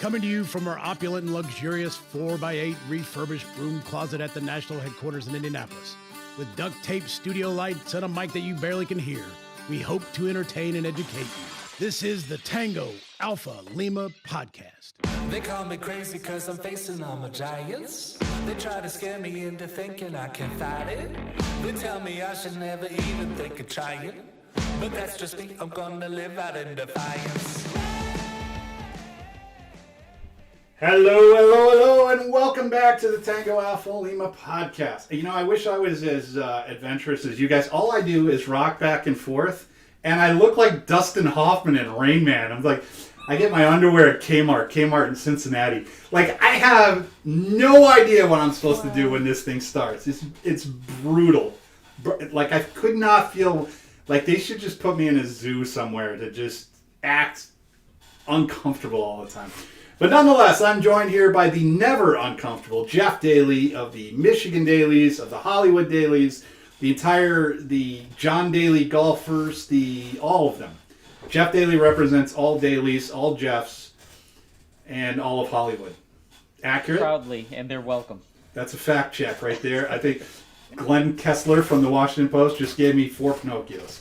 Coming to you from our opulent and luxurious 4x8 refurbished room closet at the national headquarters in Indianapolis. With duct tape studio lights and a mic that you barely can hear, we hope to entertain and educate you. This is the Tango Alpha Lima podcast. They call me crazy cause I'm facing all my giants. They try to scare me into thinking I can fight it. They tell me I should never even think of trying. But that's just me, I'm gonna live out in defiance. Hello, and welcome back to the Tango Alpha Lima podcast. You know, I wish I was as adventurous as you guys. All I do is rock back and forth, and I look like Dustin Hoffman in Rain Man. I'm like, I get my underwear at Kmart in Cincinnati. Like, I have no idea what I'm supposed to do when this thing starts. It's brutal. Like, I could not feel like they should just put me in a zoo somewhere to just act uncomfortable all the time. But nonetheless, I'm joined here by the never uncomfortable Jeff Daly of the Michigan Dailies, of the Hollywood Dailies, the John Daly golfers, all of them. Jeff Daly represents all dailies, all Jeffs, and all of Hollywood. Accurate? Proudly, and they're welcome. That's a fact check right there. I think Glenn Kessler from the Washington Post just gave me 4 Pinocchios.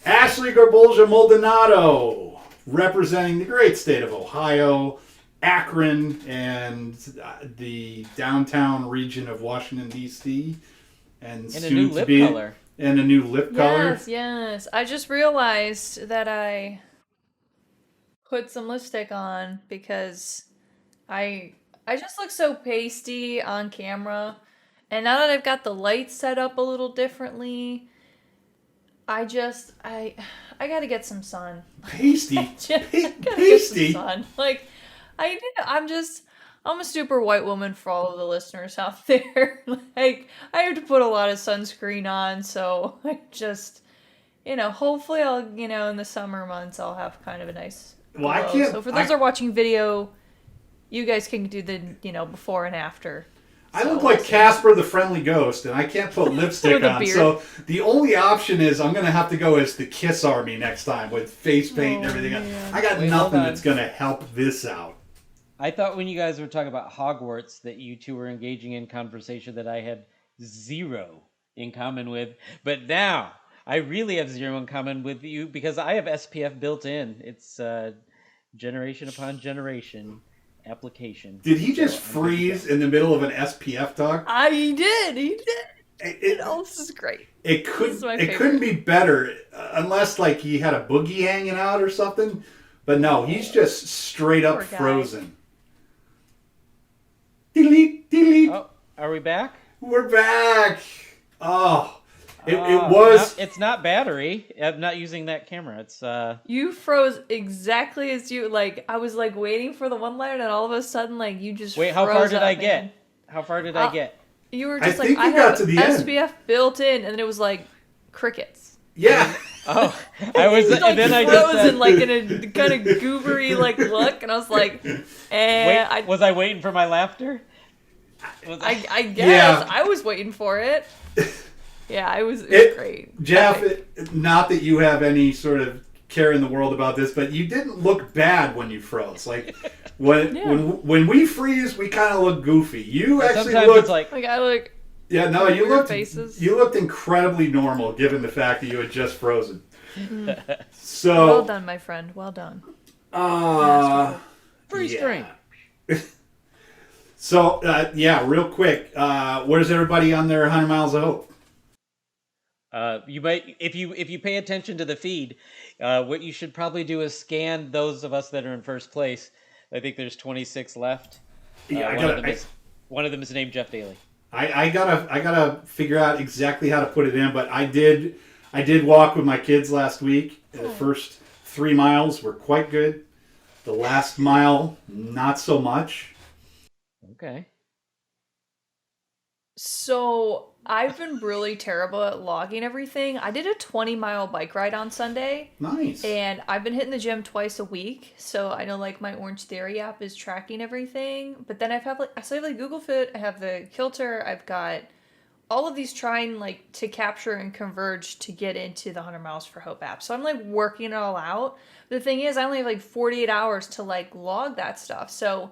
Ashley Garbolja Maldonado, representing the great state of Ohio, Akron, and the downtown region of Washington, D.C. And a new lip color. And a new lip color. Yes. I just realized that I put some lipstick on because I just look so pasty on camera. And now that I've got the lights set up a little differently, I gotta get some sun. Pasty? Pasty? Sun. Like, I'm a super white woman for all of the listeners out there. Like, I have to put a lot of sunscreen on, so I just, hopefully I'll, in the summer months I'll have kind of a nice glow. I can't. So for those who are watching video, you guys can do the, before and after. I look like Casper the Friendly Ghost, and I can't put lipstick on. Beard. So the only option is I'm going to have to go as the Kiss Army next time with face paint and everything. Man. I got nothing that's going to help this out. I thought when you guys were talking about Hogwarts that you two were engaging in conversation that I had zero in common with. But now I really have zero in common with you because I have SPF built in. It's generation upon generation application. Did he just freeze in the middle of an SPF talk? He did. This is great. It couldn't be better unless like he had a boogie hanging out or something. But no, he's just straight up frozen. Delete. Oh, are we back? We're back. Oh, it was. It's not battery. I'm not using that camera. It's You froze exactly as you like. I was like waiting for the one line, and all of a sudden, like you just wait. How froze far did I man. get? How far did I get? You were just I think like, you I got have to the end. SPF built in, and then it was like crickets. Yeah. Oh, I was. Like and then I frozen, just like in a kind of goobery like look, and I was like, was I waiting for my laughter? I guess Yeah. I was waiting for it. Yeah, it was great. Jeff, not that you have any sort of care in the world about this, but you didn't look bad when you froze. Like when we freeze, we kind of look goofy. You actually looked like I look. Yeah, no, you looked faces. You looked incredibly normal given the fact that you had just frozen. So Well done, my friend. Well done. freeze frame. So real quick, where's everybody on their 100 miles of hope? You might, if you pay attention to the feed, what you should probably do is scan those of us that are in first place. I think there's 26 left. Yeah, one of them is named Jeff Daly. I gotta figure out exactly how to put it in, but I did walk with my kids last week. The first 3 miles were quite good. The last mile, not so much. Okay. So I've been really terrible at logging everything. I did a 20-mile bike ride on Sunday. Nice. And I've been hitting the gym twice a week. So I know like my Orange Theory app is tracking everything. But then I still have like Google Fit. I have the Kilter. I've got all of these trying like to capture and converge to get into the 100 Miles for Hope app. So I'm like working it all out. The thing is, I only have like 48 hours to like log that stuff. So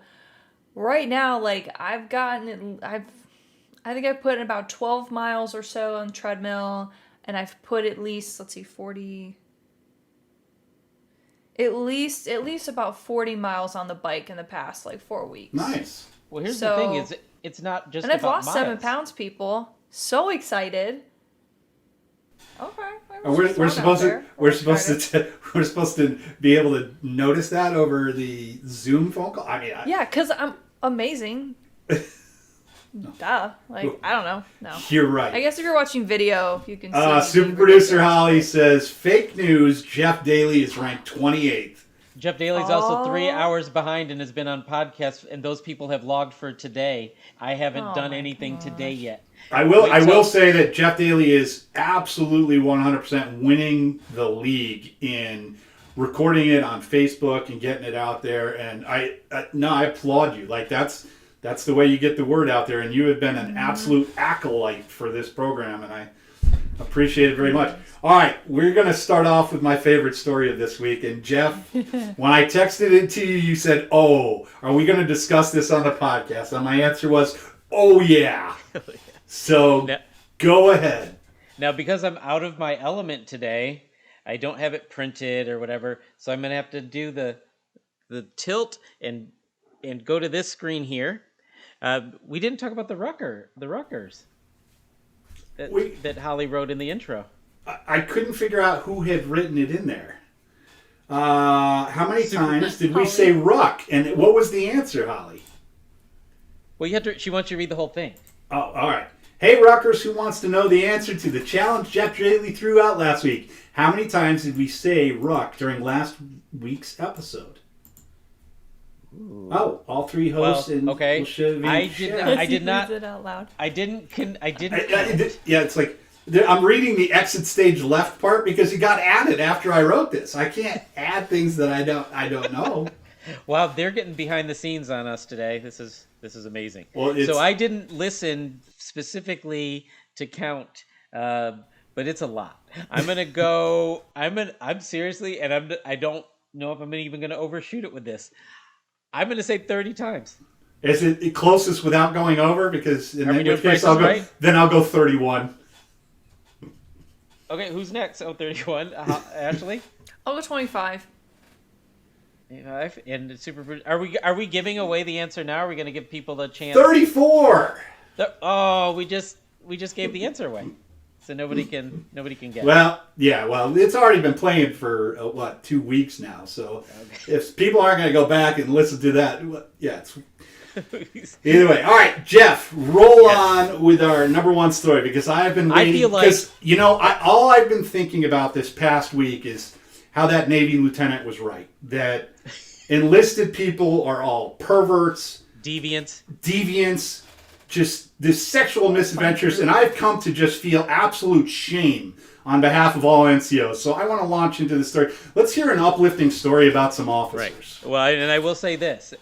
right now, like I think I've put in about 12 miles or so on treadmill, and I've put at least, let's see, 40, at least about 40 miles on the bike in the past like 4 weeks. Nice. Well, here's the thing: is it's not just. And I've about lost miles. 7 pounds, people. So excited. Okay. We're supposed to be able to notice that over the Zoom phone call. I mean, yeah, because I'm amazing. Duh. Like, I don't know. No. You're right. I guess if you're watching video, you can see. Super producer Holly says, fake news, Jeff Daly is ranked 28th. Jeff Daly's also 3 hours behind and has been on podcasts, and those people have logged for today. I haven't done anything today yet. I will say that Jeff Daly is absolutely 100% winning the league in recording it on Facebook and getting it out there. And I applaud you. Like that's the way you get the word out there. And you have been an absolute acolyte for this program, and I appreciate it very much. All right, we're going to start off with my favorite story of this week. And Jeff, when I texted it to you, you said, "Oh, are we going to discuss this on the podcast?" And my answer was, "Oh yeah." So go ahead. Now, because I'm out of my element today, I don't have it printed or whatever, so I'm going to have to do the tilt and go to this screen here. We didn't talk about the Ruckers that Holly wrote in the intro. I couldn't figure out who had written it in there. How many times did we say Ruck? And what was the answer, Holly? Well, she wants you to read the whole thing. Oh, all right. Hey, Ruckers, who wants to know the answer to the challenge Jeff Daly threw out last week? How many times did we say Ruck during last week's episode? Ooh. Oh, all three hosts. Well, okay. I did not. It out loud. I didn't. Yeah, it's like I'm reading the exit stage left part because it got added after I wrote this. I can't add things that I don't know. Wow, they're getting behind the scenes on us today. This is amazing. Well, so I didn't listen specifically to count, but it's a lot. I'm gonna go. I'm seriously, and I don't know if I'm even gonna overshoot it with this. I'm gonna say 30 times. Is it closest without going over? Because in which case I'll go 31. Okay, who's next? Oh, 31. Ashley. I'll go 25. And super. Are we giving away the answer now? Or are we going to give people a chance? 34. We just gave the answer away, so nobody can get. Well, yeah. Well, it's already been playing for 2 weeks now. So if people aren't going to go back and listen to that, yeah. Either way, all right, Jeff, roll on with our number one story because I have been waiting. Because all I've been thinking about this past week is how that Navy lieutenant was right. That enlisted people are all perverts, deviants, just this sexual misadventures, and I've come to just feel absolute shame on behalf of all NCOs. So I want to launch into the story. Let's hear an uplifting story about some officers. Right. Well, and I will say this.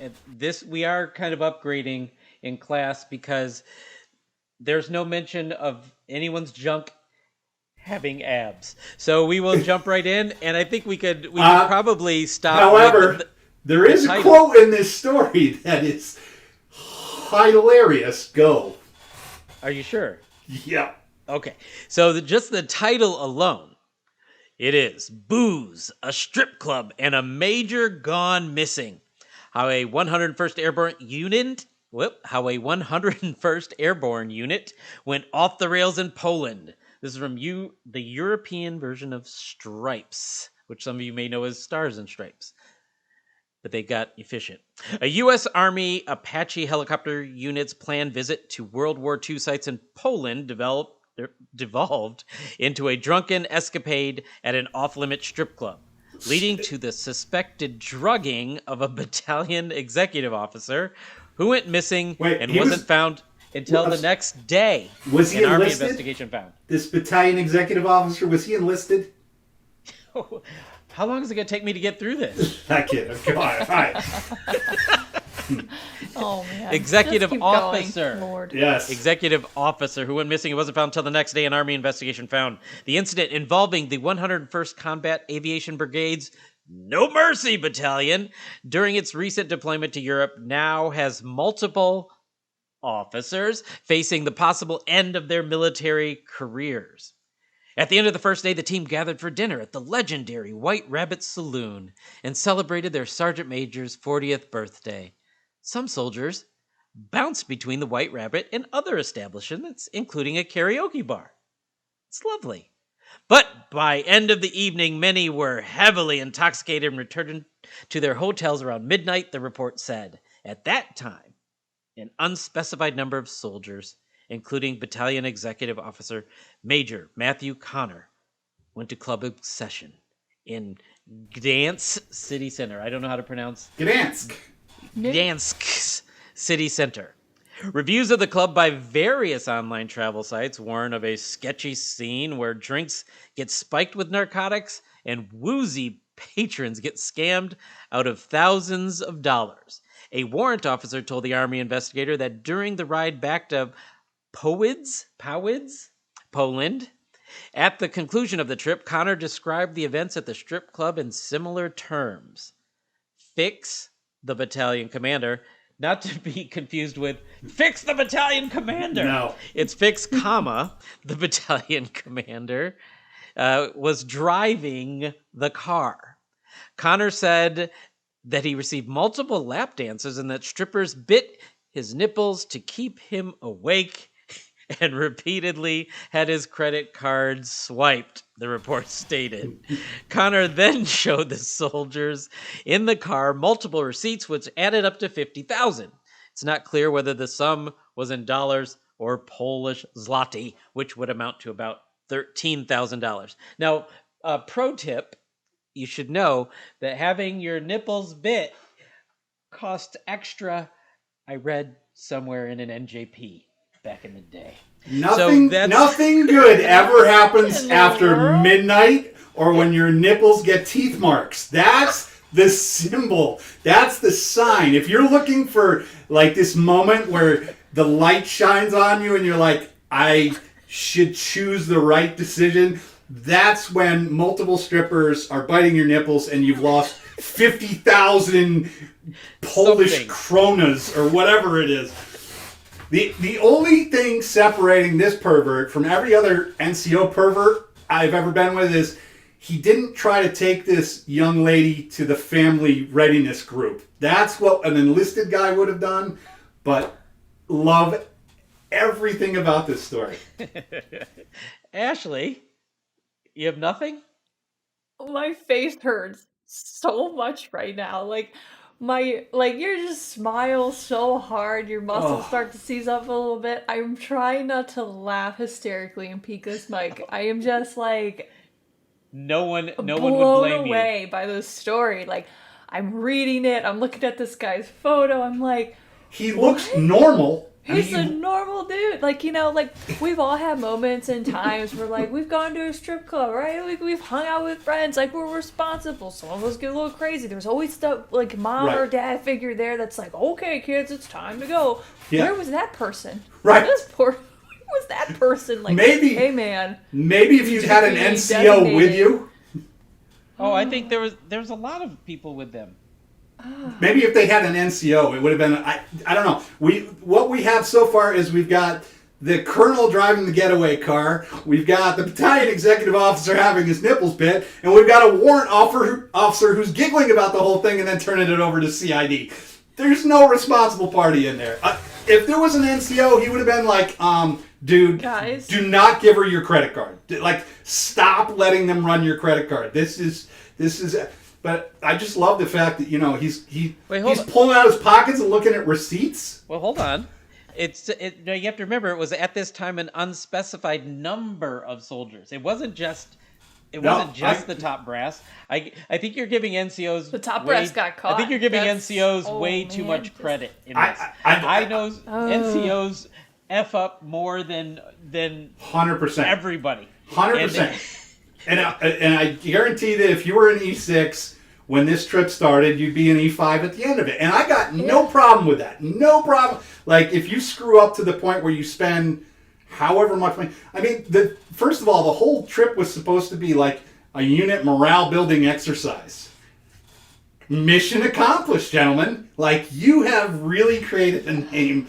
We are kind of upgrading in class because there's no mention of anyone's junk having abs. So we will jump right in, and I think we could probably stop. However, there is a quote in this story that is hilarious. Go. Are you sure? Yeah. Okay. So just the title alone, it is Booze, a Strip Club, and a Major Gone Missing. How a 101st Airborne unit went off the rails in Poland. This is from the European version of Stripes, which some of you may know as Stars and Stripes. But they got efficient. A U.S. Army Apache helicopter unit's planned visit to World War II sites in Poland devolved into a drunken escapade at an off-limit strip club, leading to the suspected drugging of a battalion executive officer who went missing and wasn't found until the next day. Was he enlisted? An Army investigation found. This battalion executive officer, was he enlisted? How long is it going to take me to get through this? That kid. Come on. All right. Oh man. Executive Just keep officer. going, Lord. Yes. Executive officer who went missing and wasn't found until the next day. An Army investigation found the incident involving the 101st Combat Aviation Brigade's No Mercy Battalion during its recent deployment to Europe now has multiple officers facing the possible end of their military careers. At the end of the first day, the team gathered for dinner at the legendary White Rabbit Saloon and celebrated their Sergeant Major's 40th birthday. Some soldiers bounced between the White Rabbit and other establishments, including a karaoke bar. It's lovely. But by end of the evening, many were heavily intoxicated and returned to their hotels around midnight, the report said. At that time, an unspecified number of soldiers, including Battalion Executive Officer Major Matthew Connor, went to Club Obsession in Gdansk City Center. I don't know how to pronounce Gdansk's City Center. Reviews of the club by various online travel sites warn of a sketchy scene where drinks get spiked with narcotics and woozy patrons get scammed out of thousands of dollars. A warrant officer told the Army investigator that during the ride back to Powids, Poland, at the conclusion of the trip, Connor described the events at the strip club in similar terms. Fix the battalion commander, not to be confused with Fix the battalion commander. No. It's Fix, comma, the battalion commander was driving the car. Connor said that he received multiple lap dances and that strippers bit his nipples to keep him awake and repeatedly had his credit card swiped, the report stated. Connor then showed the soldiers in the car multiple receipts, which added up to $50,000. It's not clear whether the sum was in dollars or Polish zloty, which would amount to about $13,000. Now, pro tip, you should know that having your nipples bit cost extra. I read somewhere in an NJP back in the day. Nothing good ever happens after midnight or when your nipples get teeth marks. That's the symbol. That's the sign. If you're looking for like this moment where the light shines on you and you're like, I should choose the right decision, that's when multiple strippers are biting your nipples and you've lost 50,000 Polish kronas or whatever it is. The only thing separating this pervert from every other NCO pervert I've ever been with is he didn't try to take this young lady to the family readiness group. That's what an enlisted guy would have done, but love everything about this story. Ashley, you have nothing? My face hurts so much right now. You just smile so hard, your muscles start to seize up a little bit. I'm trying not to laugh hysterically and peek this mic. I am just no one would blame blown away by this story. I'm reading it, I'm looking at this guy's photo, I'm like, he looks normal. He's a normal dude. We've all had moments and times where, we've gone to a strip club, right? We've hung out with friends. We're responsible. Some of us get a little crazy. There's always the, mom or dad figure there that's like, okay, kids, it's time to go. Yeah. Where was that person? Right. Where was that person? Maybe, hey, man. Maybe if you had an NCO with you. Oh, I think there's a lot of people with them. Maybe if they had an NCO, it would have been. I don't know. What we have so far is we've got the colonel driving the getaway car, we've got the battalion executive officer having his nipples bit, and we've got a warrant officer who's giggling about the whole thing and then turning it over to CID. There's no responsible party in there. If there was an NCO, he would have been like, dude, guys, do not give her your credit card. Stop letting them run your credit card. This is. But I just love the fact that he's pulling out his pockets and looking at receipts. Well, hold on. You have to remember it was at this time an unspecified number of soldiers. It wasn't just the top brass. I think you're giving NCOs the top brass got caught. I think you're giving NCOs way too much credit in this. I know NCOs F up more than 100%. Everybody. 100%. And I guarantee that if you were an E6 when this trip started, you'd be an E5 at the end of it. And I got no problem with that. No problem. Like, if you screw up to the point where you spend however much money. I mean, first of all, the whole trip was supposed to be like a unit morale building exercise. Mission accomplished, gentlemen. Like, you have really created a name.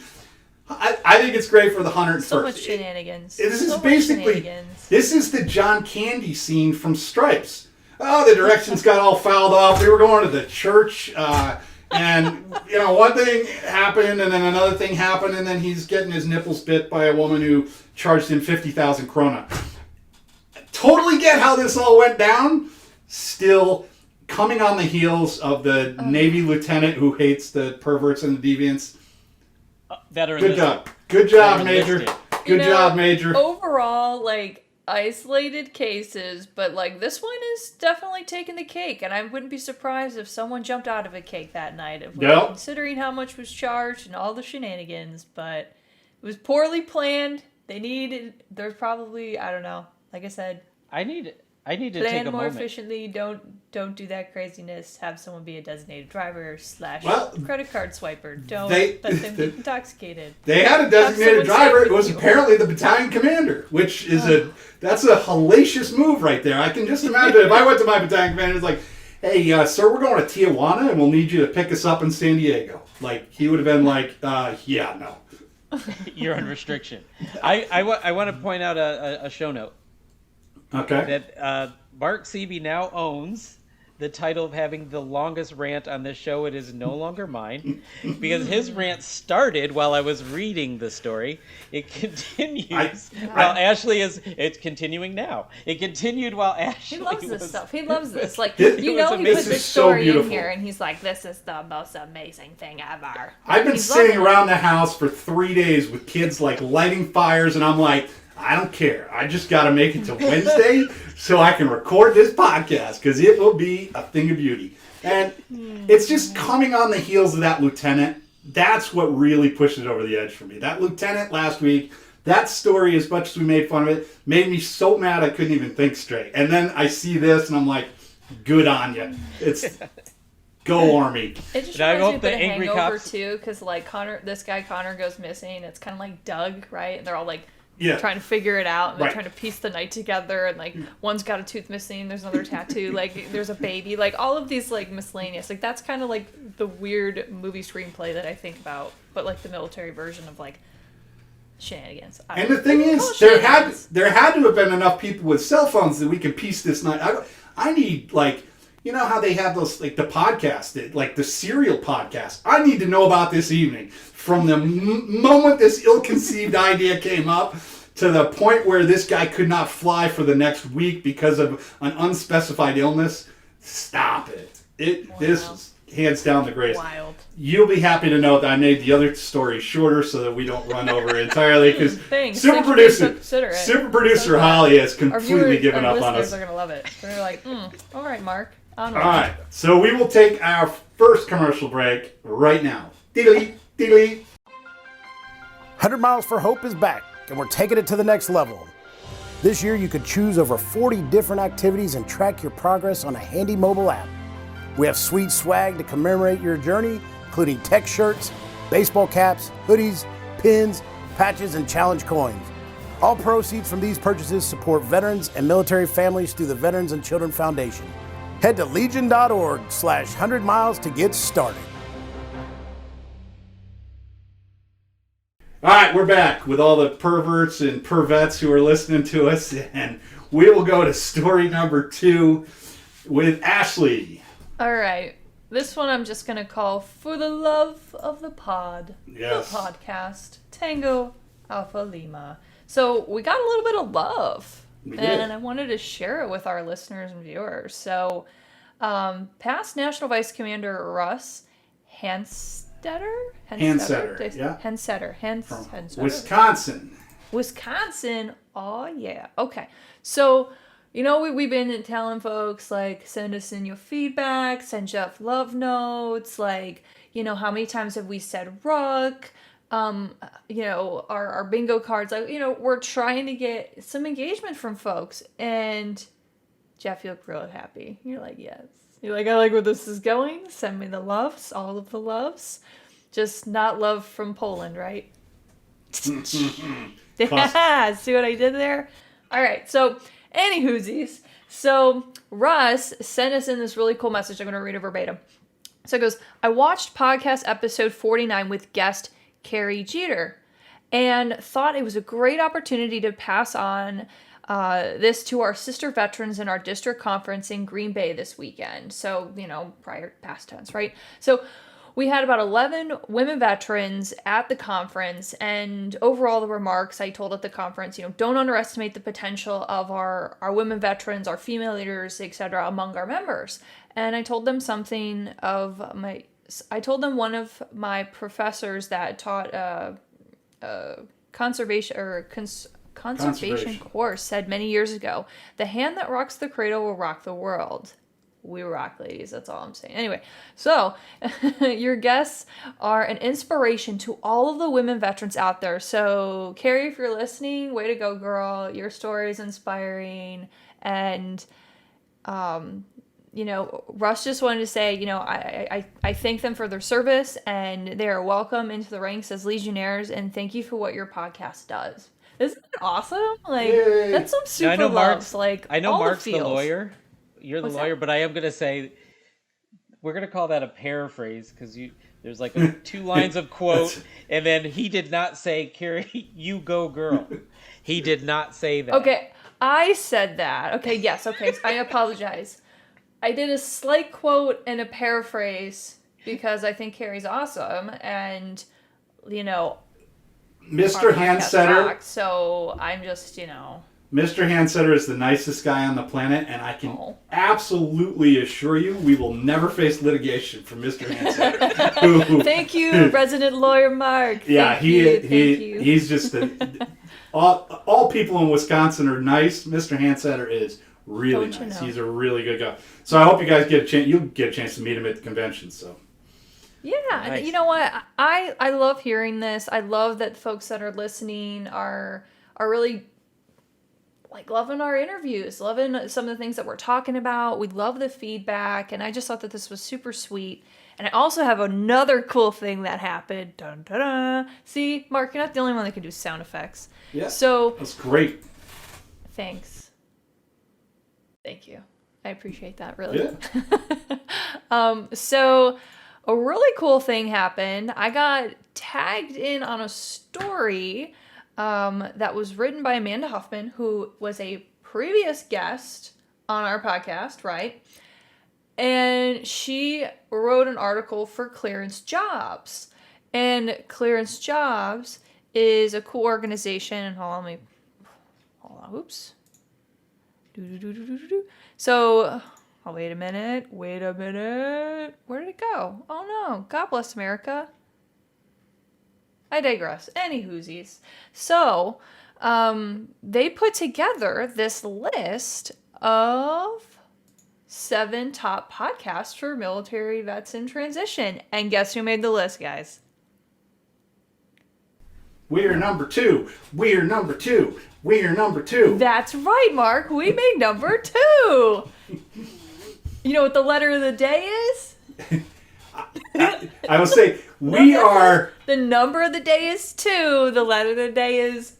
I think it's great for the 101st. So much shenanigans. This is the John Candy scene from Stripes. Oh, the directions got all fouled off. They were going to the church, and one thing happened, and then another thing happened, and then he's getting his nipples bit by a woman who charged him 50,000 krona. Totally get how this all went down. Still, coming on the heels of the Navy lieutenant who hates the perverts and the deviants. Good job. Good job, Major. Good job, Major. Overall, like, isolated cases, but, like, this one is definitely taking the cake, and I wouldn't be surprised if someone jumped out of a cake that night, considering how much was charged and all the shenanigans, but it was poorly planned. There's probably, I don't know, like I said, I need to take a plan moment. more efficiently. Don't do that craziness. Have someone be a designated driver / credit card swiper. Don't let them get intoxicated. They had a designated driver. It was apparently the battalion commander, which is that's a hellacious move right there. I can just imagine if I went to my battalion commander, it's like, hey, sir, we're going to Tijuana, and we'll need you to pick us up in San Diego. Like, he would have been like, yeah, no. You're on restriction. I want to point out a show note. Okay. That Mark Seavey now owns the title of having the longest rant on this show. It is no longer mine, because his rant started while I was reading the story. It continues while Ashley is. It's continuing now. It continued while Ashley. He loves this stuff. He loves this. Like, It he was put amazing. this story in here, and he's like, "This is the most amazing thing ever." I've been He's sitting loving around the house for 3 days with kids like lighting fires, and I'm like, I don't care. I just got to make it to Wednesday so I can record this podcast, because it will be a thing of beauty. And it's just coming on the heels of that lieutenant. That's what really pushed it over the edge for me. That lieutenant last week, that story, as much as we made fun of it, made me so mad I couldn't even think straight. And then I see this, and I'm like, good on you. It's go Army. It just And I reminds me hope of the the angry Hangover cops- too, because like this guy Connor goes missing. It's kind of like Doug, right? And they're all like trying to figure it out, and they're trying to piece the night together. And like one's got a tooth missing, there's another tattoo, like there's a baby, like all of these like miscellaneous. Like that's kind of like the weird movie screenplay that I think about, but like the military version of like shenanigans. And the thing is, there had to have been enough people with cell phones that we could piece this night. I need, like, you know how they have those, like the podcast, like the serial podcast. I need to know about this evening from the moment this ill-conceived idea came up to the point where this guy could not fly for the next week because of an unspecified illness. Stop it. This is hands down the greatest. Wild. You'll be happy to know that I made the other story shorter so that we don't run over entirely, because super producer Holly has completely given up on us. Listeners are gonna love it. They're like, all right, Mark. All right, so we will take our first commercial break right now. Diddly, diddly. 100 Miles for Hope is back, and we're taking it to the next level. This year, you could choose over 40 different activities and track your progress on a handy mobile app. We have sweet swag to commemorate your journey, including tech shirts, baseball caps, hoodies, pins, patches, and challenge coins. All proceeds from these purchases support veterans and military families through the Veterans and Children Foundation. Head to legion.org/100 miles to get started. All right, we're back with all the perverts and pervettes who are listening to us, and we will go to story number 2 with Ashley. All right. This one I'm just going to call For the Love of the Pod. Yes. The podcast. Tango Alpha Lima. So we got a little bit of love. We did. And I wanted to share it with our listeners and viewers. So past National Vice Commander Russ Hanstetter? Hansetter, yeah. Hansetter. Wisconsin. Wisconsin. Oh, yeah. Okay. So, you know, we've been telling folks, like, send us in your feedback, send Jeff love notes, like, you know, how many times have we said ruck? You know, our bingo cards, like, you know, we're trying to get some engagement from folks. And Jeff, you look real happy. You're like, yes. You like, I like where this is going. Send me the loves, all of the loves. Just not love from Poland, right? Yeah, see what I did there? All right, so anywhoosies. So Russ sent us in this really cool message. I'm going to read it verbatim. So it goes, I watched podcast episode 49 with guest Carrie Jeter and thought it was a great opportunity to pass on this to our sister veterans in our district conference in Green Bay this weekend. So, prior past tense, right? So we had about 11 women veterans at the conference, and overall the remarks I told at the conference, don't underestimate the potential of our women veterans, our female leaders, etc. among our members. And I told them one of my professors that taught conservation course said many years ago, the hand that rocks the cradle will rock the world. We rock, ladies. That's all I'm saying. Anyway, so your guests are an inspiration to all of the women veterans out there. So, Carrie, if you're listening, way to go, girl. Your story is inspiring. And, Russ just wanted to say, I thank them for their service and they are welcome into the ranks as legionnaires. And thank you for what your podcast does. Isn't that awesome? That's some super loves. I know Mark's the lawyer. You're the What's lawyer, that? but I am going to say, we're going to call that a paraphrase because there's like 2 lines of quote, and then he did not say, Carrie, you go girl. He did not say that. Okay, I said that. Okay, yes, okay, I apologize. I did a slight quote and a paraphrase because I think Carrie's awesome, and, Mr. our podcast Handsetter. rocks, so I'm just, Mr. Handsetter is the nicest guy on the planet, and I can absolutely assure you we will never face litigation from Mr. Handsetter. Thank you, resident lawyer Mark. Yeah, Thank you. he's just all people in Wisconsin are nice. Mr. Handsetter is really Don't you nice. know? He's a really good guy. So I hope you guys get a chance. You'll get a chance to meet him at the convention. So Yeah, Nice. and you know what? I love hearing this. I love that folks that are listening are really loving our interviews, loving some of the things that we're talking about. We love the feedback, and I just thought that this was super sweet. And I also have another cool thing that happened. Dun, dun, dun. See, Mark, you're not the only one that can do sound effects. yeah, So that's great. thanks. Thank you. I appreciate that, really. Yeah. So a really cool thing happened. I got tagged in on a story that was written by Amanda Huffman, who was a previous guest on our podcast, right? And she wrote an article for Clearance Jobs. And Clearance Jobs is a cool organization. And hold on, oops. So, wait a minute. Where did it go? Oh no, God bless America. I digress. Anywhoosies. So, they put together this list of 7 top podcasts for military vets in transition. And guess who made the list, guys? We're number 2. We're number 2. We're number 2. That's right, Mark. We made number 2. You know what the letter of the day is? I will say we are. The number of the day is 2. The letter of the day is...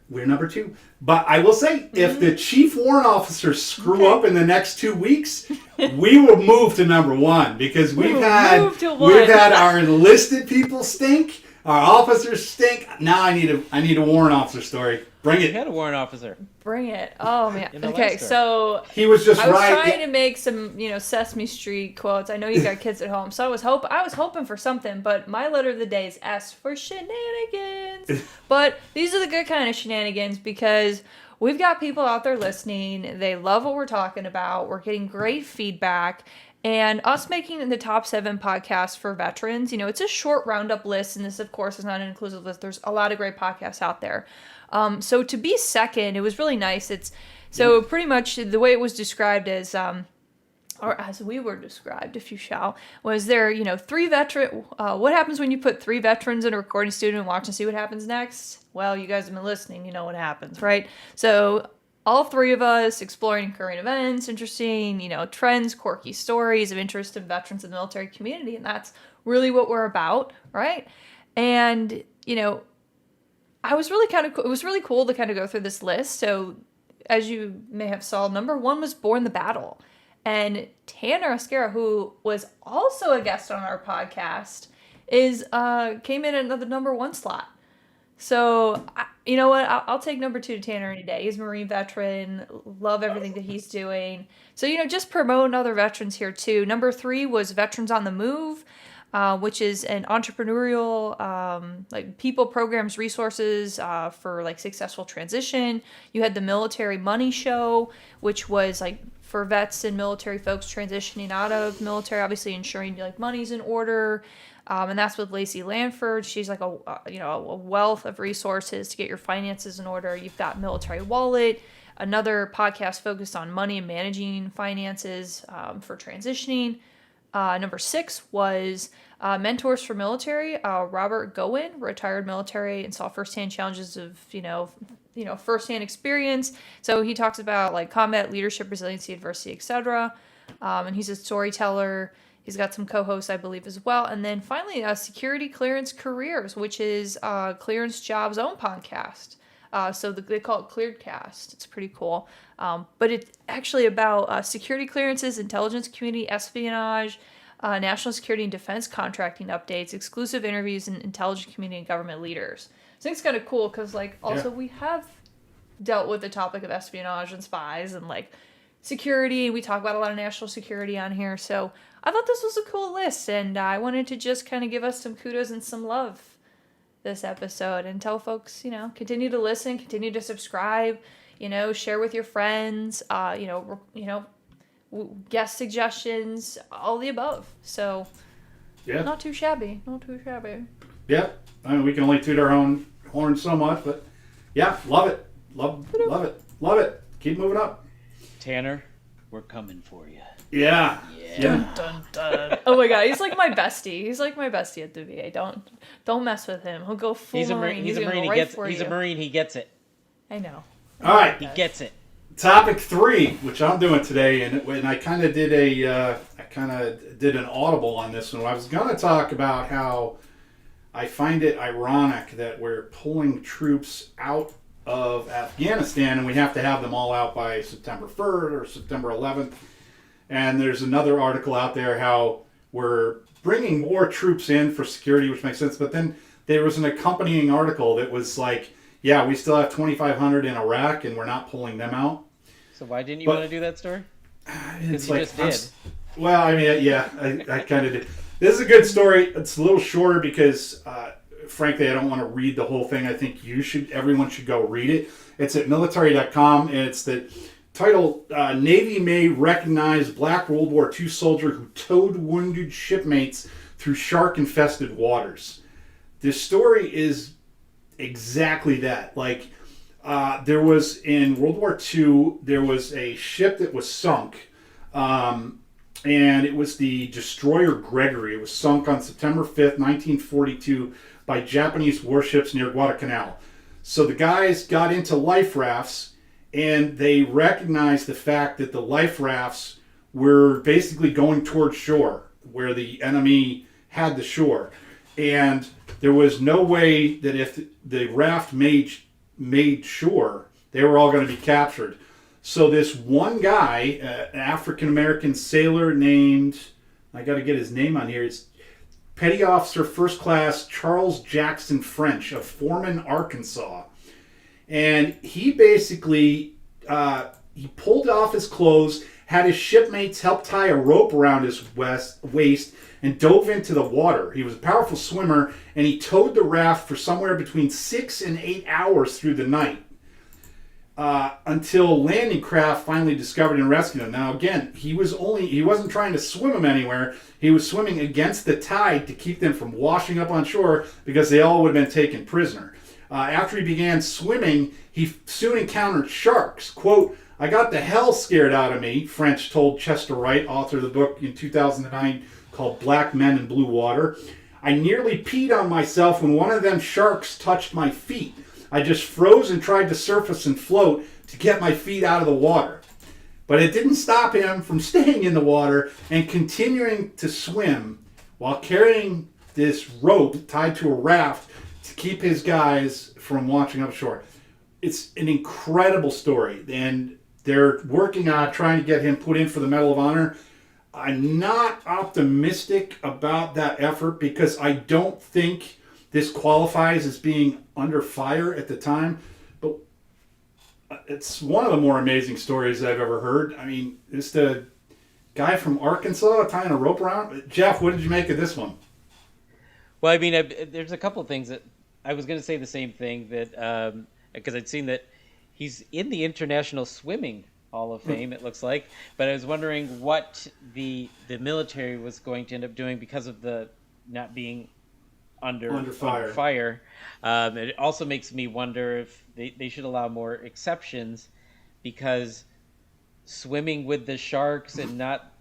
We're number 2. But I will say, if the chief warrant officers screw up in the next 2 weeks, we will move to number 1 because we've had our enlisted people stink, our officers stink. Now I need a warrant officer story. Bring You it. had a warrant officer. Bring it. Oh, man. In the Okay, last so... He was just I was right. trying to make some, Sesame Street quotes. I know you got kids at home, so I was hoping for something, but my letter of the day is S for shenanigans. But these are the good kind of shenanigans because we've got people out there listening. They love what we're talking about. We're getting great feedback. And us making the top 7 podcasts for veterans, it's a short roundup list, and this, of course, is not an inclusive list. There's a lot of great podcasts out there. So to be second, it was really nice. So pretty much the way it was described as, or as we were described, if you shall, was there, 3 veteran. What happens when you put 3 veterans in a recording studio and watch and see what happens next? Well, you guys have been listening. You know what happens, right? So all three of us exploring current events, interesting, trends, quirky stories of interest in veterans in the military community. And that's really what we're about, right? And, it was really cool to kind of go through this list. So as you may have saw, number 1 was Born the Battle. And Tanner Ascara, who was also a guest on our podcast, came in at the number 1 slot. So, you know what? I'll take number 2 to Tanner any day. He's a Marine veteran. Love everything that he's doing. So, just promoting other veterans here too. Number 3 was Veterans on the Move, which is an entrepreneurial, people, programs, resources for successful transition. You had the Military Money Show, which was for vets and military folks transitioning out of military, obviously ensuring money's in order. And that's with Lacey Lanford. She's a wealth of resources to get your finances in order. You've got Military Wallet, another podcast focused on money and managing finances for transitioning. Number 6 was Mentors for Military. Robert Gowen, retired military, and saw firsthand challenges of firsthand experience. So he talks about combat, leadership, resiliency, adversity, etc. And he's a storyteller. He's got some co-hosts, I believe, as well. And then finally, Security Clearance Careers, which is Clearance Job's own podcast. So they call it Clearedcast. It's pretty cool. But it's actually about security clearances, intelligence community, espionage, national security and defense contracting updates, exclusive interviews, and intelligence community and government leaders. So I think it's kind of cool because, we have dealt with the topic of espionage and spies and, security. We talk about a lot of national security on here. So I thought this was a cool list, and I wanted to just kind of give us some kudos and some love this episode and tell folks, continue to listen, continue to subscribe, share with your friends, guest suggestions, all the above. So yeah, not too shabby. Yeah, I mean, we can only toot our own horn so much, but yeah, love it. Love it. Keep moving up. Tanner, we're coming for you. Yeah. Dun, dun, dun. Oh my god, he's like my bestie. He's like my bestie at the VA. Don't mess with him. He'll go full Marine. He's a Marine. He's a Marine. He gets it. I know. All right. He gets it. Topic 3, which I'm doing today, and I kind of did an audible on this one. I was going to talk about how I find it ironic that we're pulling troops out of Afghanistan and we have to have them all out by September 3rd or September 11th. And there's another article out there how we're bringing more troops in for security, which makes sense. But then there was an accompanying article that was we still have 2,500 in Iraq and we're not pulling them out. So why didn't you want to do that story? It's you just did. Well, I mean, yeah, I kind of did. This is a good story. It's a little shorter because, frankly, I don't want to read the whole thing. I think everyone should go read it. It's at military.com, and it's the title, Navy may recognize Black World War II soldier who towed wounded shipmates through shark-infested waters. This story is exactly that. There was, in World War II, there was a ship that was sunk, and it was the destroyer Gregory. It was sunk on September 5th, 1942, by Japanese warships near Guadalcanal. So the guys got into life rafts, and they recognized the fact that the life rafts were basically going towards shore, where the enemy had the shore. And there was no way that if the raft made shore, they were all going to be captured. So this one guy, an African-American sailor named, I got to get his name on here, it's Petty Officer First Class Charles Jackson French of Foreman, Arkansas. And he basically, he pulled off his clothes, had his shipmates help tie a rope around his waist, and dove into the water. He was a powerful swimmer, and he towed the raft for somewhere between 6 and 8 hours through the night until landing craft finally discovered and rescued him. Now, again, he wasn't trying to swim them anywhere. He was swimming against the tide to keep them from washing up on shore because they all would have been taken prisoner. After he began swimming, he soon encountered sharks. Quote, "I got the hell scared out of me," French told Chester Wright, author of the book in 2009 called Black Men in Blue Water. "I nearly peed on myself when one of them sharks touched my feet. I just froze and tried to surface and float, to get my feet out of the water. But it didn't stop him from staying in the water and continuing to swim while carrying this rope tied to a raft to keep his guys from launching up shore. It's an incredible story, and they're working on trying to get him put in for the Medal of Honor. I'm not optimistic about that effort because I don't think this qualifies as being under fire at the time. But it's one of the more amazing stories I've ever heard. I mean, it's the guy from Arkansas tying a rope around. Jeff, what did you make of this one? Well, I mean, there's a couple of things that I was going to say the same thing that because I'd seen that he's in the International Swimming Hall of Fame, it looks like, but I was wondering what the military was going to end up doing because of the not being under fire. It also makes me wonder if they should allow more exceptions, because swimming with the sharks and not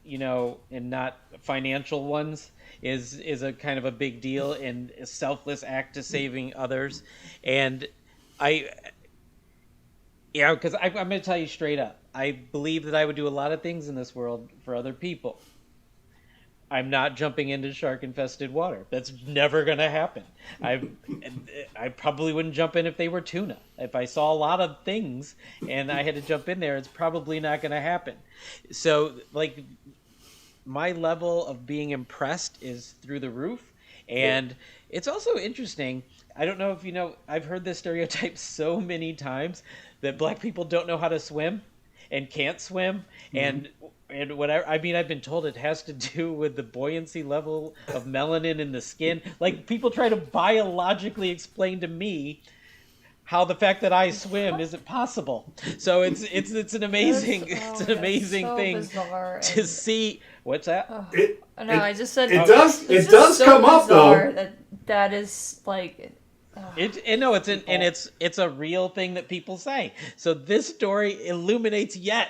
financial ones is a kind of a big deal and a selfless act to saving others. And because I'm going to tell you straight up, I believe that I would do a lot of things in this world for other people. I'm not jumping into shark-infested water. That's never going to happen. I probably wouldn't jump in if they were tuna. If I saw a lot of things and I had to jump in there, it's probably not going to happen. So, like, my level of being impressed is through the roof. And it's also interesting. I don't know if you know, I've heard this stereotype so many times that black people don't know how to swim and can't swim. And whatever. I mean, I've been told it has to do with the buoyancy level of melanin in the skin. Like, people try to biologically explain to me how the fact that I swim isn't possible. So it's an amazing thing to see. What's that? I just said it does come up though. That is like. It's a real thing that people say. So this story illuminates yet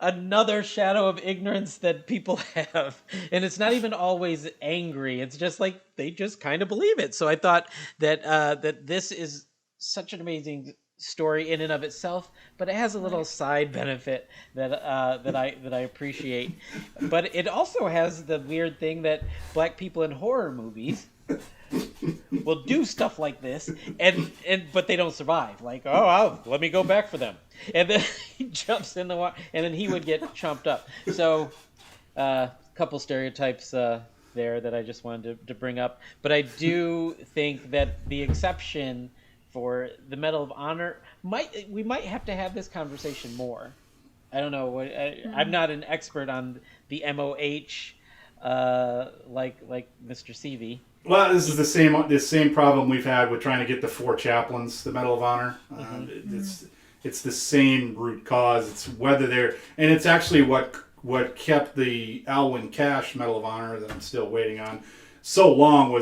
another shadow of ignorance that people have, and it's not even always angry. It's just like they just kind of believe it. So I thought that that this is such an amazing story in and of itself, but it has a little side benefit that I appreciate. But it also has the weird thing that black people in horror movies will do stuff like this, but they don't survive. Like, let me go back for them, and then he jumps in the water, and then he would get chomped up. So, a couple stereotypes there that I just wanted to bring up. But I do think that the exception for the Medal of Honor we might have to have this conversation more. I don't know. I'm not an expert on the MOH like Mr. Seavey. Well, this is the same problem we've had with trying to get the 4 chaplains the Medal of Honor. It's the same root cause. It's whether they're, and it's actually what kept the Alwyn Cash Medal of Honor that I'm still waiting on so long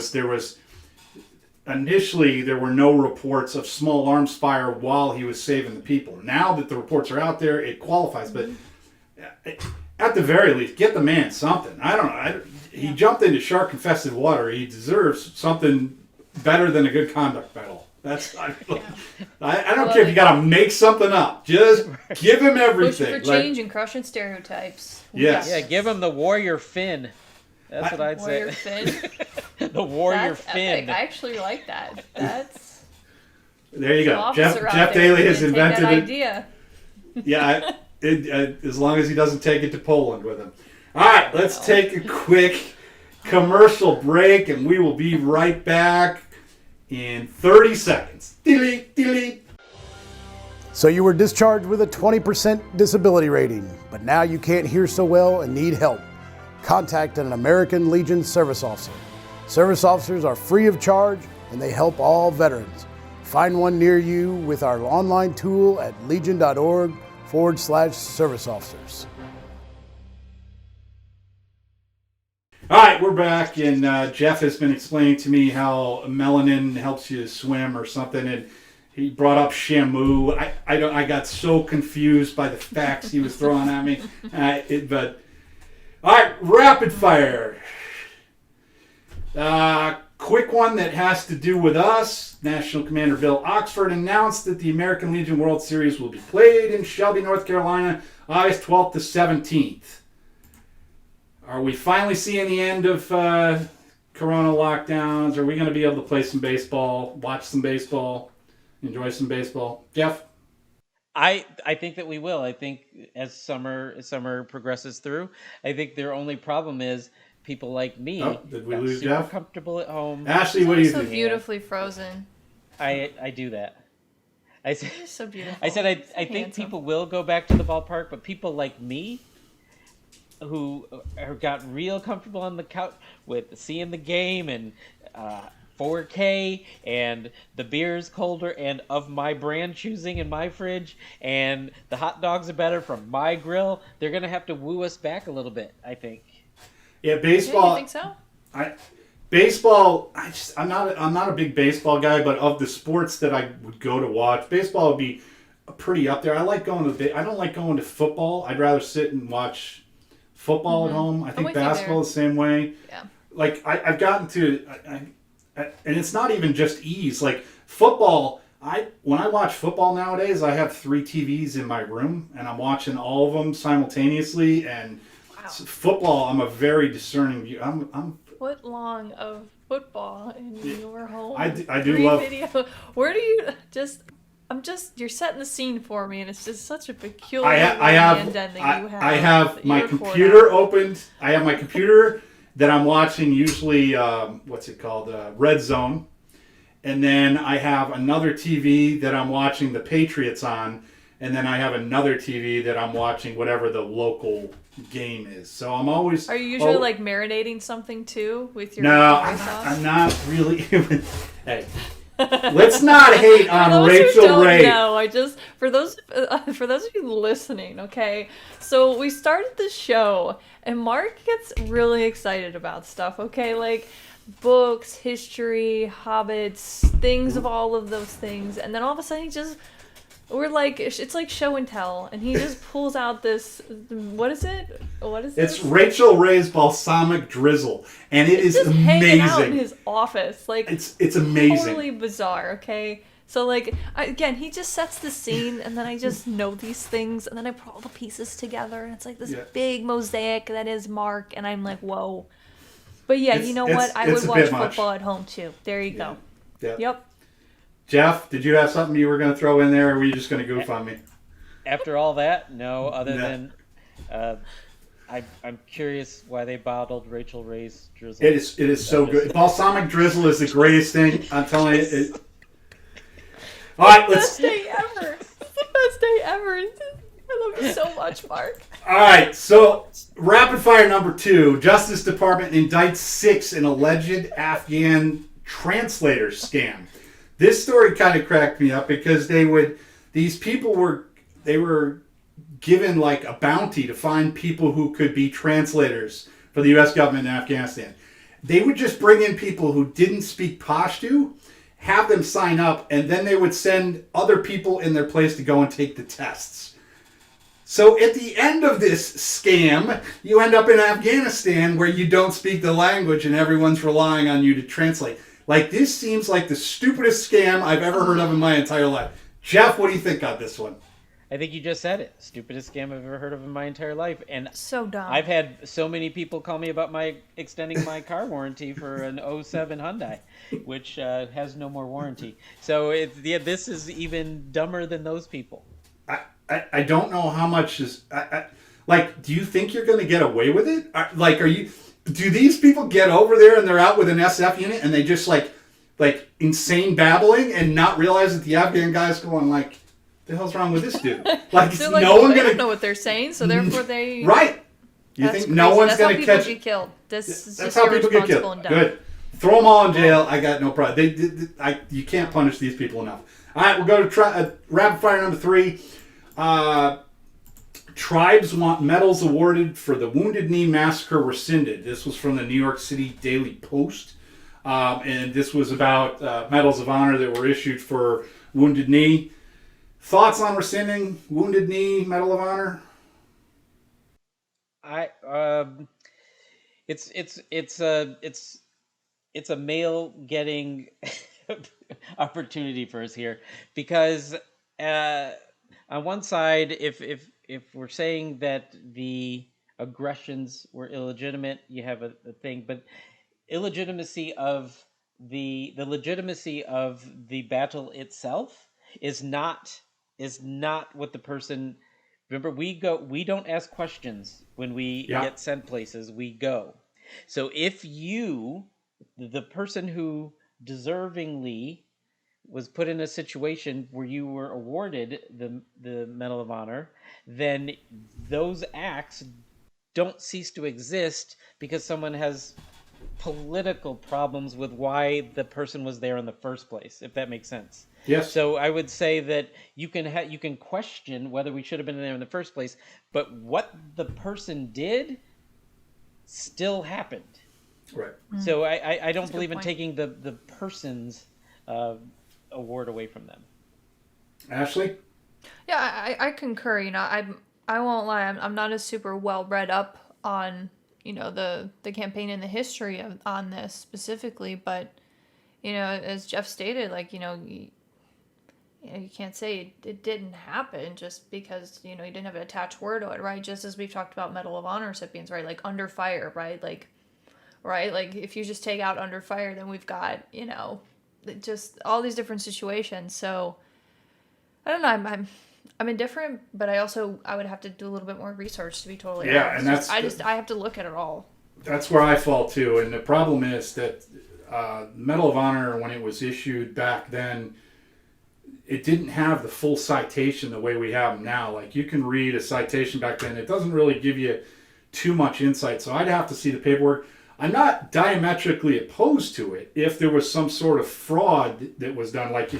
initially there were no reports of small arms fire while he was saving the people. Now that the reports are out there, it qualifies. But at the very least, get the man something. I don't know. He jumped into shark-infested water. He deserves something better than a good conduct medal. I don't care if you got to make something up. Just give him everything. Push for change and crushing stereotypes. Yes. Yeah, give him the warrior fin. That's what I'd warrior say. Fin? The warrior That's fin. Epic. I actually like that. That's. There you go. Jeff Daly has invented that it. idea. Yeah, as long as he doesn't take it to Poland with him. All right, let's take a quick commercial break, and we will be right back in 30 seconds. Delete. So you were discharged with a 20% disability rating, but now you can't hear so well and need help. Contact an American Legion service officer. Service officers are free of charge, and they help all veterans. Find one near you with our online tool at legion.org/service officers. All right, we're back, and Jeff has been explaining to me how melanin helps you swim or something, and he brought up Shamu. I got so confused by the facts he was throwing at me. But all right, rapid fire. quick one that has to do with us. National Commander Bill Oxford announced that the American Legion World Series will be played in Shelby, North Carolina, August 12th to 17th. Are we finally seeing the end of Corona lockdowns? Are we going to be able to play some baseball, watch some baseball, enjoy some baseball? Jeff? I think that we will. I think as summer progresses through, I think their only problem is people like me. Oh, did we lose super Jeff? Comfortable at home. Ashley, what do you so think? beautifully frozen. I do that. I said You're so beautiful. I said I think handsome. people will go back to the ballpark, but people like me who got real comfortable on the couch with seeing the game and 4K and the beer is colder and of my brand choosing in my fridge and the hot dogs are better from my grill, they're going to have to woo us back a little bit, I think. Yeah, baseball. Yeah, you think so? Baseball. I'm not a big baseball guy, but of the sports that I would go to watch, baseball would be pretty up there. I like going to. I don't like going to football. I'd rather sit and watch football at home. I think basketball the same way. Yeah. Like I've gotten to, and it's not even just ease. Like football. When I watch football nowadays, I have 3 TVs in my room, and I'm watching all of them simultaneously. And football, I'm a very discerning view. I'm Foot long of football in your home. I do love video. Where do you you're setting the scene for me, and it's just such a peculiar I have my computer opened. I have my computer that I'm watching usually Red Zone, and then I have another TV that I'm watching the Patriots on, and then I have another TV that I'm watching whatever the local game is. So I'm always. Are you usually like marinating something too with your? No, I'm not really. Hey, let's not hate on Rachel Ray. No, I just for those of you listening, okay. So we started the show, and Mark gets really excited about stuff. Okay, like books, history, hobbits, things of all of those things, and then all of a sudden we're like, it's like show and tell, and he just pulls out this, what is it? What is it? It's Rachel Ray's balsamic drizzle, and it's just amazing. Hanging out in his office, like it's amazing. Totally bizarre. Okay, so like again, he just sets the scene, and then I just know these things, and then I put all the pieces together, and it's like this big mosaic that is Mark, and I'm like, whoa. But yeah, you know what? I would watch football at home too. There you go. Yeah. Yep. Jeff, did you have something you were going to throw in there, or were you just going to goof on me? After all that, no. Other than, I'm curious why they bottled Rachel Ray's drizzle. It is so good. Balsamic drizzle is the greatest thing. I'm telling you. All right, let's. Best day ever. It's the best day ever. I love you so much, Mark. All right, so rapid fire number 2. Justice Department indicts 6 in alleged Afghan translator scam. This story kind of cracked me up because these people were given like a bounty to find people who could be translators for the U.S. government in Afghanistan. They would just bring in people who didn't speak Pashto, have them sign up, and then they would send other people in their place to go and take the tests. So at the end of this scam, you end up in Afghanistan where you don't speak the language and everyone's relying on you to translate. Like, this seems like the stupidest scam I've ever heard of in my entire life. Jeff, what do you think on this one? I think you just said it. Stupidest scam I've ever heard of in my entire life. And so dumb. I've had so many people call me about extending my car warranty for an 07 Hyundai, which has no more warranty. So this is even dumber than those people. I don't know how much is... do you think you're going to get away with it? Do these people get over there and they're out with an SF unit and they just like insane babbling and not realize that the Afghan guy's going like, the hell's wrong with this dude? Like, they're like, no one they gonna don't know what they're saying, so therefore they right. You That's think crazy. no one's That's gonna how people catch? get killed. This is That's just how people get irresponsible killed. and dumb. Good. Throw them all in jail. I got no problem. You can't punish these people enough. All right, we'll go to rapid fire number 3. Tribes want medals awarded for the Wounded Knee Massacre rescinded. This was from the New York City Daily Post. And this was about medals of honor that were issued for Wounded Knee. Thoughts on rescinding Wounded Knee Medal of Honor? It's it's a male getting opportunity for us here, because on one side, if we're saying that the aggressions were illegitimate, you have a thing, but illegitimacy of the legitimacy of the battle itself is not what the person. Remember, we don't ask questions when we get sent places, we go. So if you, the person who deservingly was put in a situation where you were awarded the Medal of Honor, then those acts don't cease to exist because someone has political problems with why the person was there in the first place, if that makes sense. Yes. So I would say that you can question whether we should have been there in the first place, but what the person did still happened. Right. So I don't believe in point. taking the person's award away from them. Ashley? Yeah, I concur. You know, I won't lie. I'm not as super well read up on, you know, the campaign and the history on this specifically, but, you know, as Jeff stated, like, you know, you can't say it didn't happen just because, you know, you didn't have an attached word to it, right? Just as we've talked about Medal of Honor recipients, right? Like under fire, right? Like, right? Like if you just take out under fire, then we've got, you know, just all these different situations. So I don't know. I'm indifferent, but I would have to do a little bit more research to be totally honest. And I have to look at it all. That's where I fall too. And the problem is that Medal of Honor, when it was issued back then, it didn't have the full citation the way we have them now. Like you can read a citation back then, it doesn't really give you too much insight. So I'd have to see the paperwork. I'm not diametrically opposed to it if there was some sort of fraud that was done. Like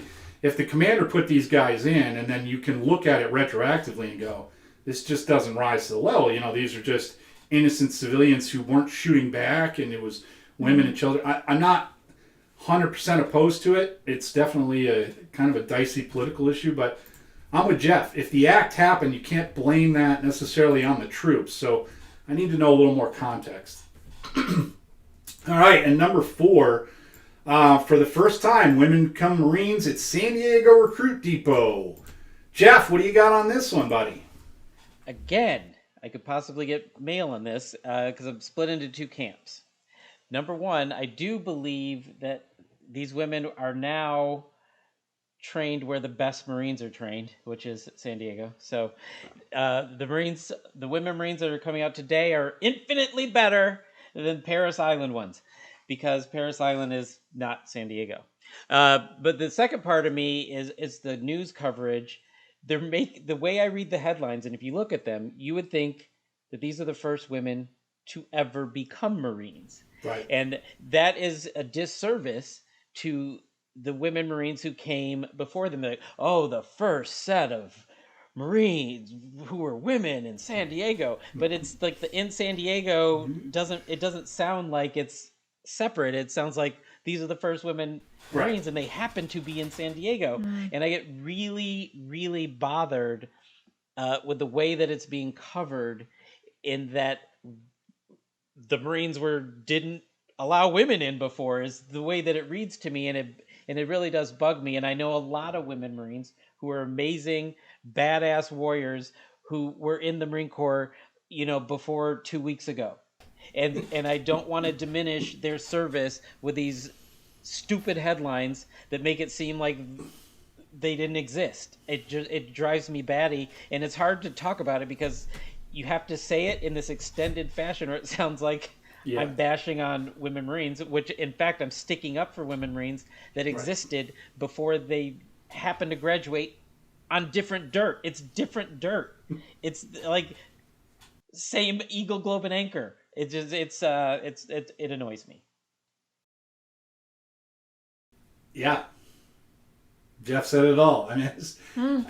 if the commander put these guys in and then you can look at it retroactively and go, this just doesn't rise to the level. You know, these are just innocent civilians who weren't shooting back and it was women and children. I'm not 100% opposed to it. It's definitely a kind of a dicey political issue, but I'm with Jeff. If the act happened, you can't blame that necessarily on the troops. So I need to know a little more context. All right, and number 4, for the first time, women become Marines at San Diego Recruit Depot. Jeff, what do you got on this one, buddy? Again, I could possibly get mail on this because I'm split into 2 camps. Number 1, I do believe that these women are now trained where the best Marines are trained, which is San Diego. So the women Marines that are coming out today are infinitely better than Paris Island ones, because Paris Island is not San Diego. But the second part of me is the news coverage. The way I read the headlines, and if you look at them, you would think that these are the first women to ever become Marines. Right. And that is a disservice to the women Marines who came before them. They're like, oh, the first set of Marines who were women in San Diego. But it's like in San Diego doesn't sound like it's separate. It sounds like these are the first women Marines, and they happen to be in San Diego. And I get really, really bothered with the way that it's being covered, in that the Marines didn't allow women in before, is the way that it reads to me, and it really does bug me. And I know a lot of women Marines who are amazing, badass warriors who were in the Marine Corps, you know, before 2 weeks ago. And I don't want to diminish their service with these stupid headlines that make it seem like they didn't exist. It drives me batty, and it's hard to talk about it because you have to say it in this extended fashion, or it sounds like I'm bashing on women Marines, which in fact I'm sticking up for women Marines that existed before they happened to graduate on different dirt. It's different dirt. It's like same Eagle, Globe, and Anchor. It annoys me. Yeah. Jeff said it all. I mean,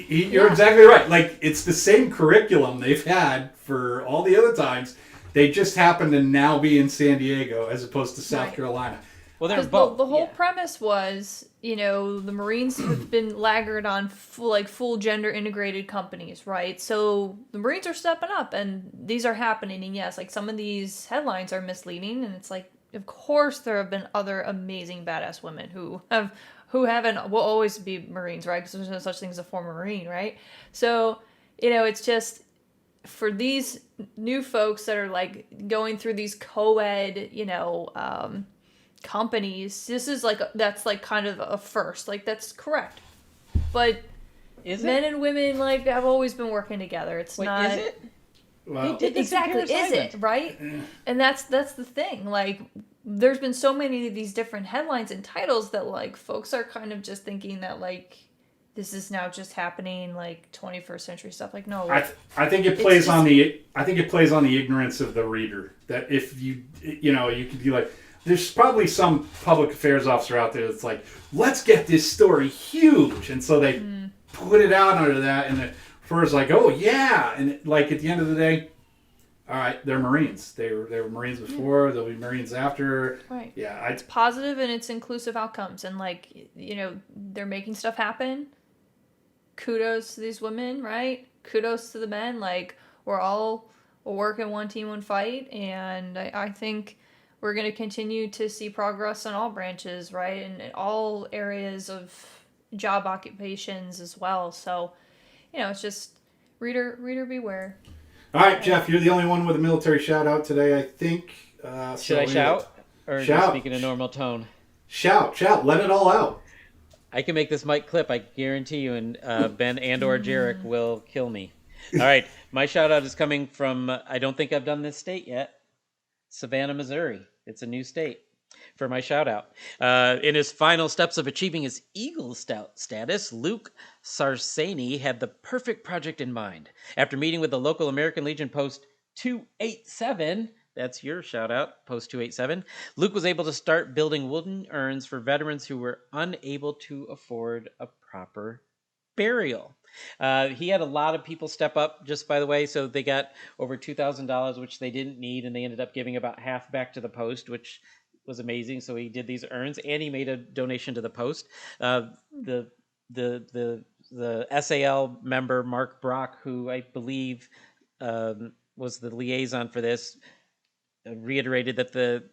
you're exactly right. Like, it's the same curriculum they've had for all the other times. They just happen to now be in San Diego as opposed to South Carolina. Well, they're both. The whole premise was, you know, the Marines have been laggard on full gender integrated companies, right? So the Marines are stepping up, and these are happening. And yes, like some of these headlines are misleading, and it's like of course there have been other amazing badass women who haven't will always be Marines, right? Because there's no such thing as a former Marine, right? So, it's just for these new folks that are like going through these co-ed, companies, this is like that's like kind of a first. Like that's correct. But men and women like have always been working together. It's not. Is it? Well, Exactly, is it, right? And that's the thing. Like, there's been so many of these different headlines and titles that like folks are kind of just thinking that like this is now just happening, like 21st century stuff. Like, no, I think it plays on the ignorance of the reader. That if you could be like, there's probably some public affairs officer out there that's like, let's get this story huge, and so they put it out under that, and the first like, oh yeah, and like at the end of the day, all right, they're Marines. They were Marines before. They'll be Marines after. Right. Yeah, it's positive and it's inclusive outcomes, and like they're making stuff happen. Kudos to these women, right? Kudos to the men. Like we're all working one team, one fight, and I think we're going to continue to see progress on all branches, right? And in all areas of job occupations as well. So, it's just reader beware. All right, Jeff, you're the only one with a military shout out today, I think. Should I shout? Or just speak in a normal tone? Shout, let it all out. I can make this mic clip, I guarantee you, and Ben and/or Jarek will kill me. All right, my shout out is coming from, I don't think I've done this state yet, Savannah, Missouri. It's a new state for my shout out. In his final steps of achieving his Eagle Scout status, Luke Sarsani had the perfect project in mind. After meeting with the local American Legion Post 287, that's your shout out, Post 287, Luke was able to start building wooden urns for veterans who were unable to afford a proper burial. He had a lot of people step up, just by the way, so they got over $2,000, which they didn't need, and they ended up giving about half back to the Post, which was amazing. So he did these urns, and he made a donation to the Post. The SAL member, Mark Brock, who I believe was the liaison for this, reiterated that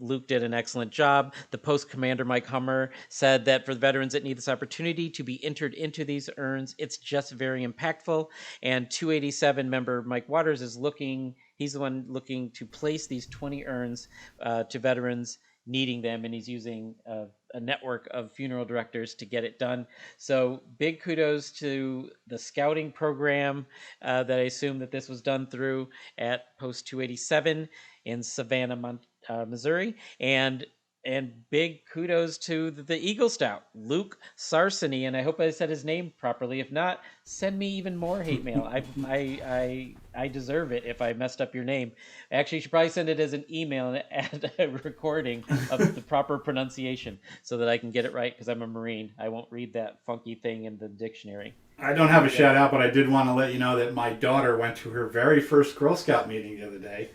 Luke did an excellent job. The Post commander, Mike Hummer, said that for the veterans that need this opportunity to be entered into these urns, it's just very impactful. And 287 member Mike Waters is he's the one looking to place these 20 urns to veterans needing them, and he's using a network of funeral directors to get it done. So big kudos to the scouting program that I assume that this was done through at Post 287 in Savannah, Missouri, and big kudos to the Eagle Scout, Luke Sarsani, and I hope I said his name properly. If not, send me even more hate mail. I deserve it if I messed up your name. Actually, you should probably send it as an email and add a recording of the proper pronunciation so that I can get it right, because I'm a Marine. I won't read that funky thing in the dictionary. I don't have a shout out, but I did want to let you know that my daughter went to her very first Girl Scout meeting the other day.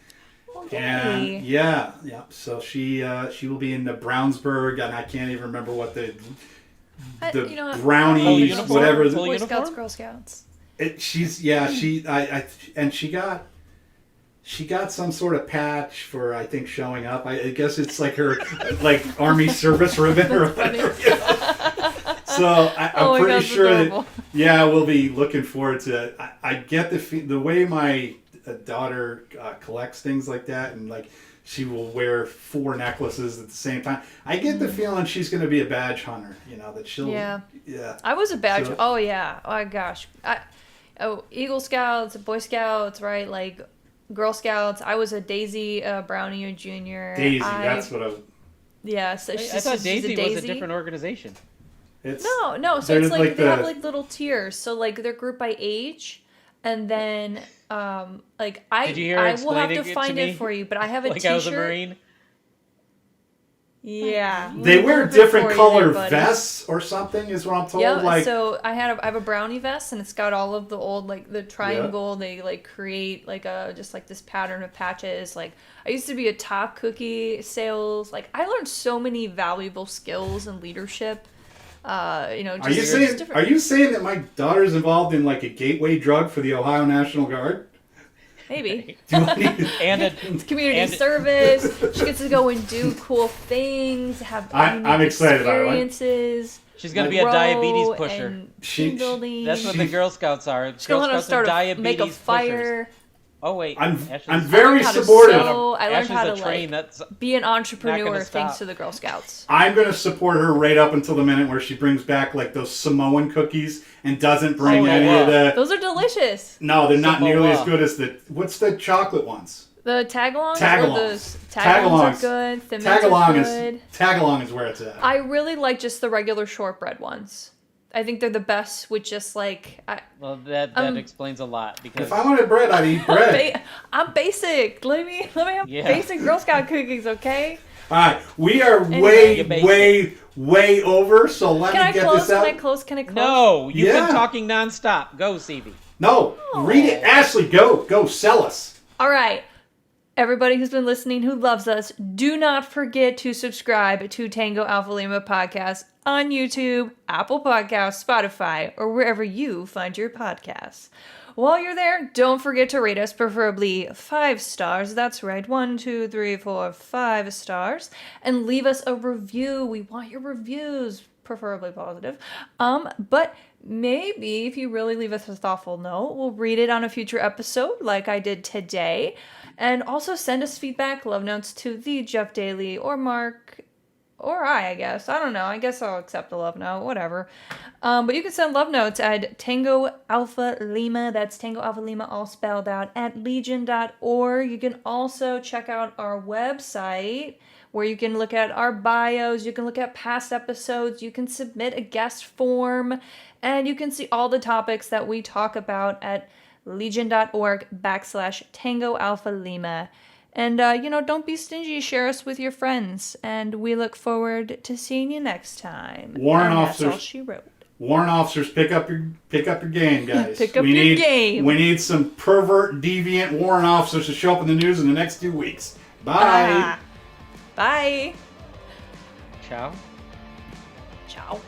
And yeah. So she will be in the Brownsburg, and I can't even remember what the brownies, whatever. Boy Scouts, Girl Scouts. She got some sort of patch for, I think, showing up. I guess it's like her Army service ribbon or whatever. So I'm pretty sure that, we'll be looking forward to it. I get the way my daughter collects things like that, and like she will wear 4 necklaces at the same time. I get the feeling she's going to be a badge hunter, that she'll I was a badge. Oh yeah. Oh gosh. Eagle Scouts, Boy Scouts, right? Like Girl Scouts. I was a Daisy Brownie or Junior. Daisy, that's what I was. Yeah, so I thought Daisy was a different organization. No. So it's like they have like little tiers. So like they're grouped by age. And then, I will have to find it for you, but I have a T-shirt. I was a Marine? Yeah. They wear different color vests or something, is what I'm told. Yeah, so I have a brownie vest, and it's got all of the old, like, the triangle. They, like, create, like, just, like, this pattern of patches. Like, I used to be a top cookie sales. Like, I learned so many valuable skills and leadership. Are you saying that my daughter's involved in like a gateway drug for the Ohio National Guard? Maybe. And It's community service. She gets to go and do cool things, have I'm excited about it. experiences. she's gonna be a diabetes grow pusher. and She- team building. That's what the Girl Scouts are. She's Girl gonna learn how to Scouts are start diabetes make a pushers. fire. Oh wait, I'm I very learned how to supportive. sew. I learned Ashley's how to a train like that's be an Not entrepreneur gonna thanks stop. to the Girl Scouts. I'm going to support her right up until the minute where she brings back like those Samoan cookies and doesn't bring Oh, any yeah. of the... Those are delicious. No, they're not nearly Samoa. as good as the... What's the chocolate ones? The tagalongs. Tagalongs. Tagalongs are good. Thin mints are good. Tagalong is where it's at. I really like just the regular shortbread ones. I think they're the best with just like well, that explains a lot because If I wanted bread, I'd eat bread. I'm basic. Let me have Yeah. basic Girl Scout cookies, okay? All right, we are Anyway. way over, so let Can me I get close? this out. Can I close? Can I close? no, you've Yeah. been talking nonstop. Go, CB. No, read it. Ashley, go sell us. All right. Everybody who's been listening who loves us, do not forget to subscribe to Tango Alpha Lima Podcast on YouTube, Apple Podcasts, Spotify, or wherever you find your podcasts. While you're there, don't forget to rate us, preferably 5 stars. That's right, 1, 2, 3, 4, 5 stars. And leave us a review. We want your reviews, preferably positive. But maybe if you really leave us a thoughtful note, we'll read it on a future episode like I did today. And also send us feedback, love notes to the Jeff Daly or Mark or I guess. I don't know. I guess I'll accept a love note, whatever. But you can send love notes at Tango Alpha Lima. That's Tango Alpha Lima all spelled out at legion.org. You can also check out our website where you can look at our bios, you can look at past episodes, you can submit a guest form, and you can see all the topics that we talk about at legion.org/Tango Alpha Lima. And, don't be stingy. Share us with your friends. And we look forward to seeing you next time. Warrant And officers. That's all she wrote. Warrant officers, pick up your game, guys. Pick up your game. We need some pervert, deviant warrant officers to show up in the news in the next 2 weeks. Bye. Bye. Ciao. Ciao.